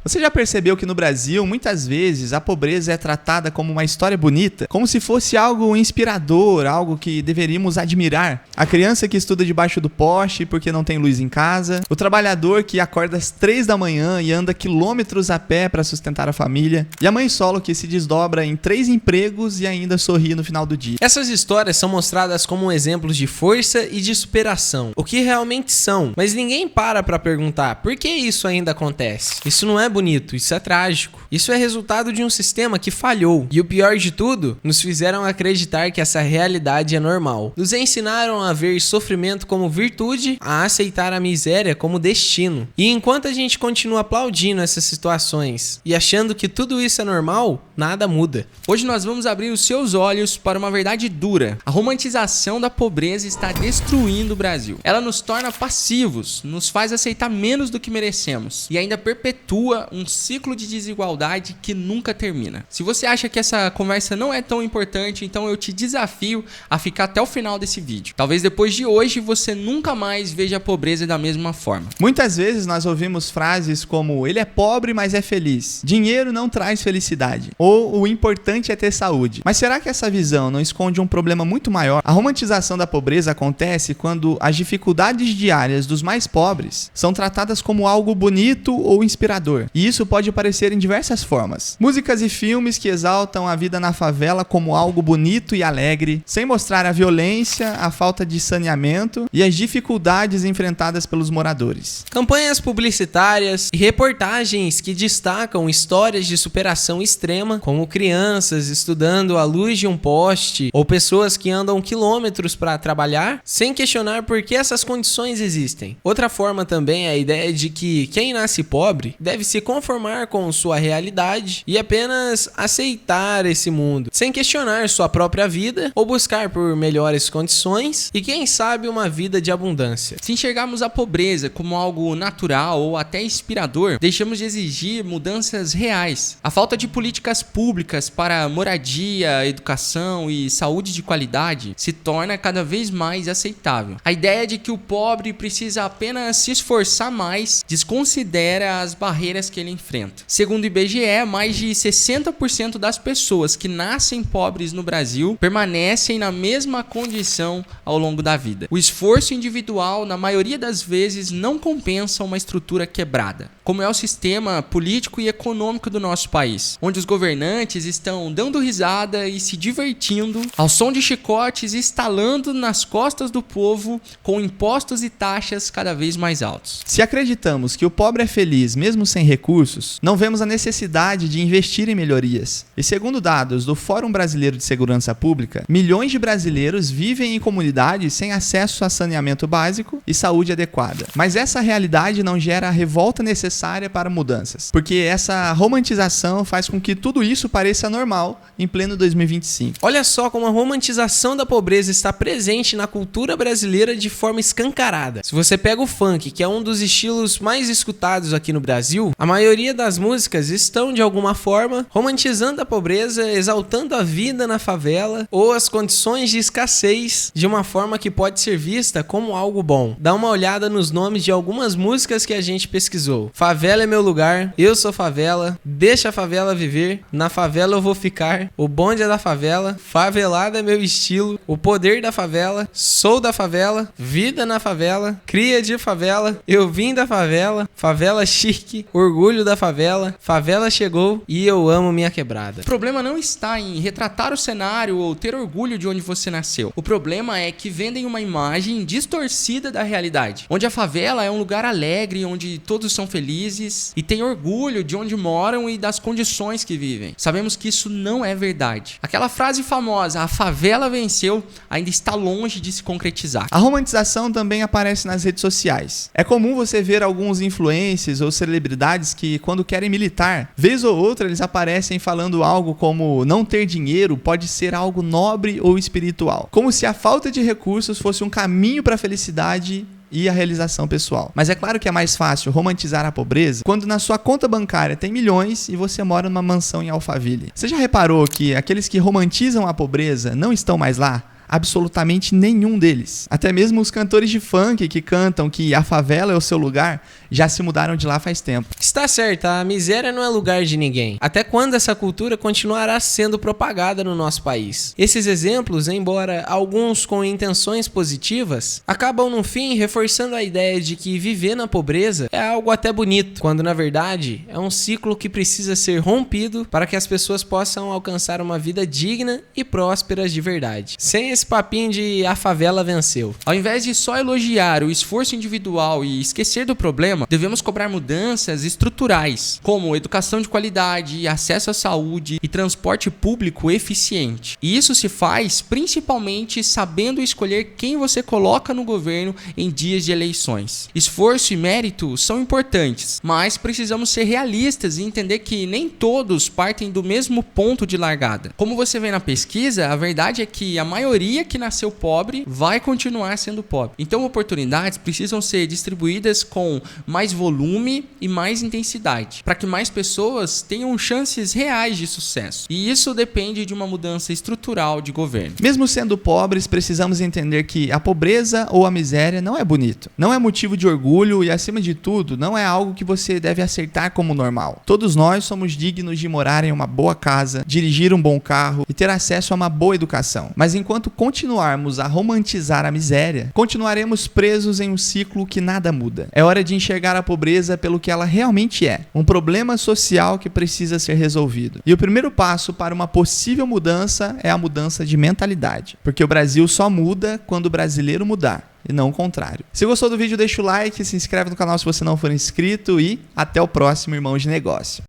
Você já percebeu que no Brasil, muitas vezes, a pobreza é tratada como uma história bonita? Como se fosse algo inspirador, algo que deveríamos admirar? A criança que estuda debaixo do poste porque não tem luz em casa, o trabalhador que acorda às 3 da manhã e anda quilômetros a pé para sustentar a família, e a mãe solo que se desdobra em 3 empregos e ainda sorri no final do dia. Essas histórias são mostradas como exemplos de força e de superação, o que realmente são, mas ninguém para perguntar por que isso ainda acontece. Isso não é bonito, isso é trágico. Isso é resultado de um sistema que falhou. E o pior de tudo, nos fizeram acreditar que essa realidade é normal. Nos ensinaram a ver sofrimento como virtude, a aceitar a miséria como destino. E enquanto a gente continua aplaudindo essas situações e achando que tudo isso é normal, nada muda. Hoje nós vamos abrir os seus olhos para uma verdade dura. A romantização da pobreza está destruindo o Brasil. Ela nos torna passivos, nos faz aceitar menos do que merecemos e ainda perpetua um ciclo de desigualdade que nunca termina. Se você acha que essa conversa não é tão importante, então eu te desafio a ficar até o final desse vídeo. Talvez depois de hoje você nunca mais veja a pobreza da mesma forma. Muitas vezes nós ouvimos frases como ele é pobre, mas é feliz. Dinheiro não traz felicidade. Ou o importante é ter saúde. Mas será que essa visão não esconde um problema muito maior? A romantização da pobreza acontece quando as dificuldades diárias dos mais pobres são tratadas como algo bonito ou inspirador. E isso pode aparecer em diversas formas. Músicas e filmes que exaltam a vida na favela como algo bonito e alegre, sem mostrar a violência, a falta de saneamento e as dificuldades enfrentadas pelos moradores. Campanhas publicitárias e reportagens que destacam histórias de superação extrema, como crianças estudando à luz de um poste ou pessoas que andam quilômetros para trabalhar, sem questionar por que essas condições existem. Outra forma também é a ideia de que quem nasce pobre deve se conformar com sua realidade e apenas aceitar esse mundo, sem questionar sua própria vida ou buscar por melhores condições e quem sabe uma vida de abundância. Se enxergarmos a pobreza como algo natural ou até inspirador, deixamos de exigir mudanças reais. A falta de políticas públicas para moradia, educação e saúde de qualidade se torna cada vez mais aceitável. A ideia de que o pobre precisa apenas se esforçar mais desconsidera as barreiras que ele enfrenta. Segundo o IBGE, mais de 60% das pessoas que nascem pobres no Brasil permanecem na mesma condição ao longo da vida. O esforço individual, na maioria das vezes, não compensa uma estrutura quebrada, como é o sistema político e econômico do nosso país, onde os governantes estão dando risada e se divertindo ao som de chicotes e estalando nas costas do povo com impostos e taxas cada vez mais altos. Se acreditamos que o pobre é feliz mesmo sem recursos, não vemos a necessidade de investir em melhorias. E segundo dados do Fórum Brasileiro de Segurança Pública, milhões de brasileiros vivem em comunidades sem acesso a saneamento básico e saúde adequada. Mas essa realidade não gera a revolta necessária para mudanças, porque essa romantização faz com que tudo isso pareça normal em pleno 2025. Olha só como a romantização da pobreza está presente na cultura brasileira de forma escancarada. Se você pega o funk, que é um dos estilos mais escutados aqui no Brasil, a maioria das músicas estão de alguma forma romantizando a pobreza, exaltando a vida na favela ou as condições de escassez de uma forma que pode ser vista como algo bom. Dá uma olhada nos nomes de algumas músicas que a gente pesquisou. Favela é meu lugar, eu sou favela, deixa a favela viver, na favela eu vou ficar, o bonde é da favela, favelada é meu estilo, o poder da favela, sou da favela, vida na favela, cria de favela, eu vim da favela, favela chique, orgulho da favela, favela chegou e eu amo minha quebrada. O problema não está em retratar o cenário ou ter orgulho de onde você nasceu. O problema é que vendem uma imagem distorcida da realidade, onde a favela é um lugar alegre, onde todos são felizes e têm orgulho de onde moram e das condições que vivem. Sabemos que isso não é verdade. Aquela frase famosa, a favela venceu, ainda está longe de se concretizar. A romantização também aparece nas redes sociais. É comum você ver alguns influencers ou celebridades que, quando querem militar, vez ou outra eles aparecem falando algo como não ter dinheiro pode ser algo nobre ou espiritual. Como se a falta de recursos fosse um caminho para a felicidade e a realização pessoal. Mas é claro que é mais fácil romantizar a pobreza quando na sua conta bancária tem milhões e você mora numa mansão em Alphaville. Você já reparou que aqueles que romantizam a pobreza não estão mais lá? absolutamente nenhum deles. Até mesmo os cantores de funk que cantam que a favela é o seu lugar, já se mudaram de lá faz tempo. Está certo, a miséria não é lugar de ninguém. Até quando essa cultura continuará sendo propagada no nosso país? Esses exemplos, embora alguns com intenções positivas, acabam no fim reforçando a ideia de que viver na pobreza é algo até bonito, quando na verdade é um ciclo que precisa ser rompido para que as pessoas possam alcançar uma vida digna e próspera de verdade. Sem esse papinho de a favela venceu. Ao invés de só elogiar o esforço individual e esquecer do problema, devemos cobrar mudanças estruturais, como educação de qualidade, acesso à saúde e transporte público eficiente. E isso se faz principalmente sabendo escolher quem você coloca no governo em dias de eleições. Esforço e mérito são importantes, mas precisamos ser realistas e entender que nem todos partem do mesmo ponto de largada. Como você vê na pesquisa, a verdade é que a maioria que nasceu pobre vai continuar sendo pobre. Então, oportunidades precisam ser distribuídas com mais volume e mais intensidade, para que mais pessoas tenham chances reais de sucesso. E isso depende de uma mudança estrutural de governo. Mesmo sendo pobres, precisamos entender que a pobreza ou a miséria não é bonito. Não é motivo de orgulho e, acima de tudo, não é algo que você deve aceitar como normal. Todos nós somos dignos de morar em uma boa casa, dirigir um bom carro e ter acesso a uma boa educação. Mas enquanto continuarmos a romantizar a miséria, continuaremos presos em um ciclo que nada muda. É hora de enxergar a pobreza pelo que ela realmente é, um problema social que precisa ser resolvido. E o primeiro passo para uma possível mudança é a mudança de mentalidade, porque o Brasil só muda quando o brasileiro mudar, e não o contrário. Se gostou do vídeo, deixa o like, se inscreve no canal se você não for inscrito e até o próximo Irmãos de Negócio.